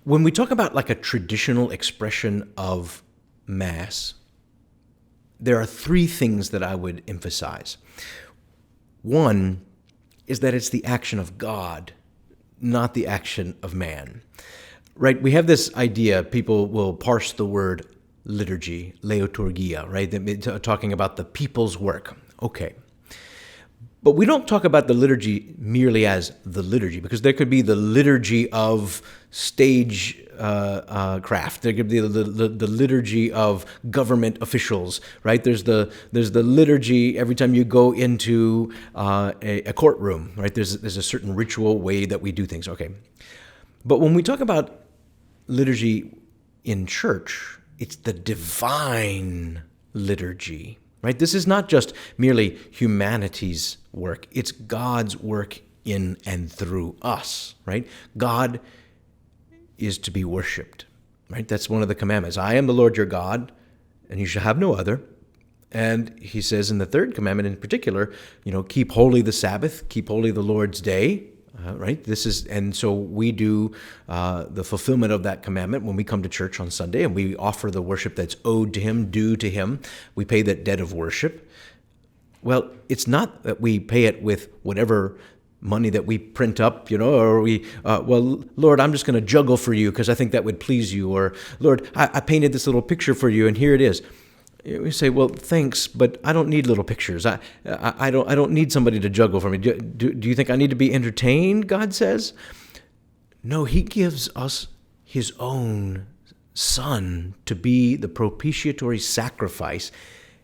when we talk about like a traditional expression of Mass, there are three things that I would emphasize. One is that it's the action of God, not the action of man. Right? We have this idea, people will parse the word liturgy, leiturgia, right? Talking about the people's work. Okay. But we don't talk about the liturgy merely as the liturgy, because there could be the liturgy of stage craft. There could be the liturgy of government officials, right? There's the liturgy every time you go into a courtroom, right? There's a certain ritual way that we do things. Okay. But when we talk about liturgy in church, it's the divine liturgy, right? This is not just merely humanity's work. It's God's work in and through us, right? God is to be worshiped, right? That's one of the commandments. I am the Lord your God, and you shall have no other. And he says in the third commandment in particular, keep holy the Sabbath, keep holy the Lord's day, right? And so we do the fulfillment of that commandment when we come to church on Sunday, and we offer the worship that's owed to him, due to him. We pay that debt of worship. Well, it's not that we pay it with whatever money that we print up, or we, Lord, I'm just going to juggle for you because I think that would please you, or Lord, I painted this little picture for you and here it is. We say, well, thanks, but I don't need little pictures. I don't need somebody to juggle for me. Do you think I need to be entertained, God says? No, he gives us his own Son to be the propitiatory sacrifice.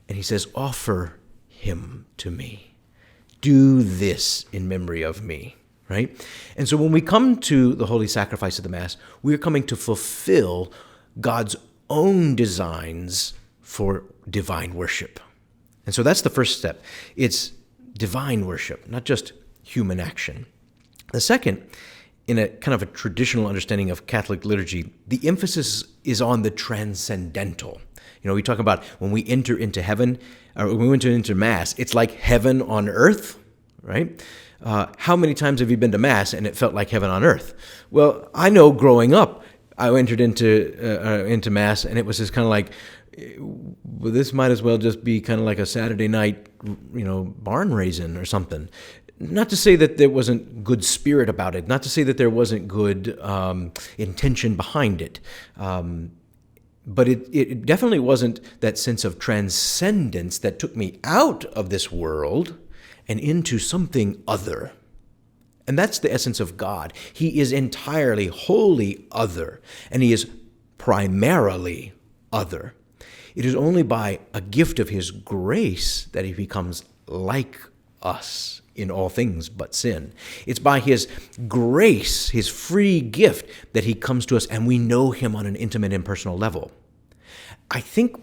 And he says, offer him to me. Do this in memory of me, right? And so when we come to the holy sacrifice of the Mass, we're coming to fulfill God's own designs for divine worship. And so that's the first step. It's divine worship, not just human action. The second, in a kind of a traditional understanding of Catholic liturgy, the emphasis is on the transcendental. We talk about when we enter into heaven, or when we enter into Mass, it's like heaven on earth, right? How many times have you been to Mass and it felt like heaven on earth? Well, I know growing up, I entered into Mass and it was just kind of like, well, this might as well just be kind of like a Saturday night, barn raising or something. Not to say that there wasn't good spirit about it, not to say that there wasn't good intention behind it, but it definitely wasn't that sense of transcendence that took me out of this world and into something other. And that's the essence of God. He is entirely wholly other, and he is primarily other. It is only by a gift of his grace that he becomes like us in all things but sin. It's by his grace, his free gift, that he comes to us and we know him on an intimate and personal level. I think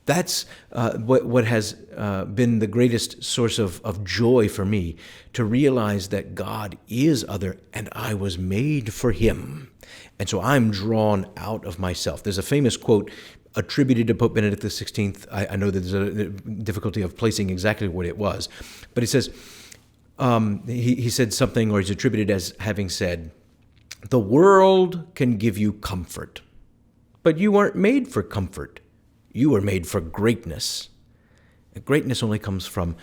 that's what has been the greatest source of joy for me, to realize that God is other and I was made for him. And so I'm drawn out of myself. There's a famous quote attributed to Pope Benedict XVI. I know that there's a difficulty of placing exactly what it was. But he says, he said something, or he's attributed as having said, the world can give you comfort, but you aren't made for comfort. You were made for greatness. And greatness only comes from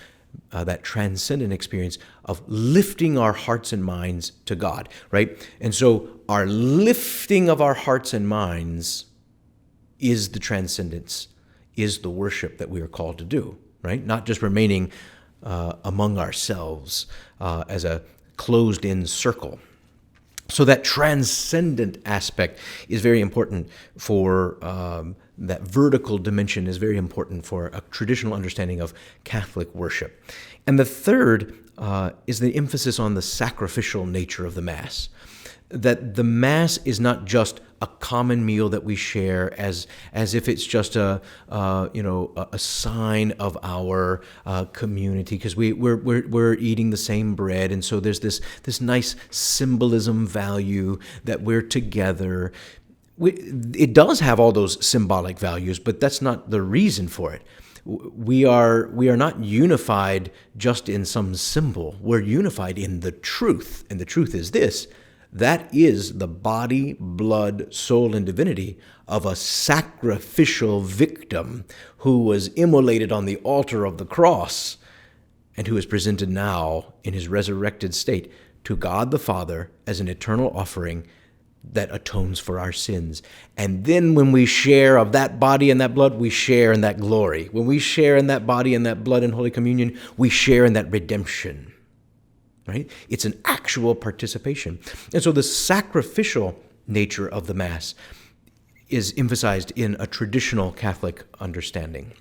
that transcendent experience of lifting our hearts and minds to God, right? And so our lifting of our hearts and minds is the transcendence, is the worship that we are called to do, right? Not just remaining among ourselves as a closed-in circle. So that transcendent aspect is very important for that vertical dimension is very important for a traditional understanding of Catholic worship. And the third is the emphasis on the sacrificial nature of the Mass. That the Mass is not just a common meal that we share as if it's just a sign of our community, because we're eating the same bread, and so there's this nice symbolism value that we're together. It does have all those symbolic values, but that's not the reason for it. We are not unified just in some symbol. We're unified in the truth, and the truth is this: That is the body, blood, soul, and divinity of a sacrificial victim who was immolated on the altar of the cross and who is presented now in his resurrected state to God the Father as an eternal offering that atones for our sins. And then when we share of that body and that blood, we share in that glory. When we share in that body and that blood in Holy Communion, we share in that redemption. Right? It's an actual participation. And so the sacrificial nature of the Mass is emphasized in a traditional Catholic understanding.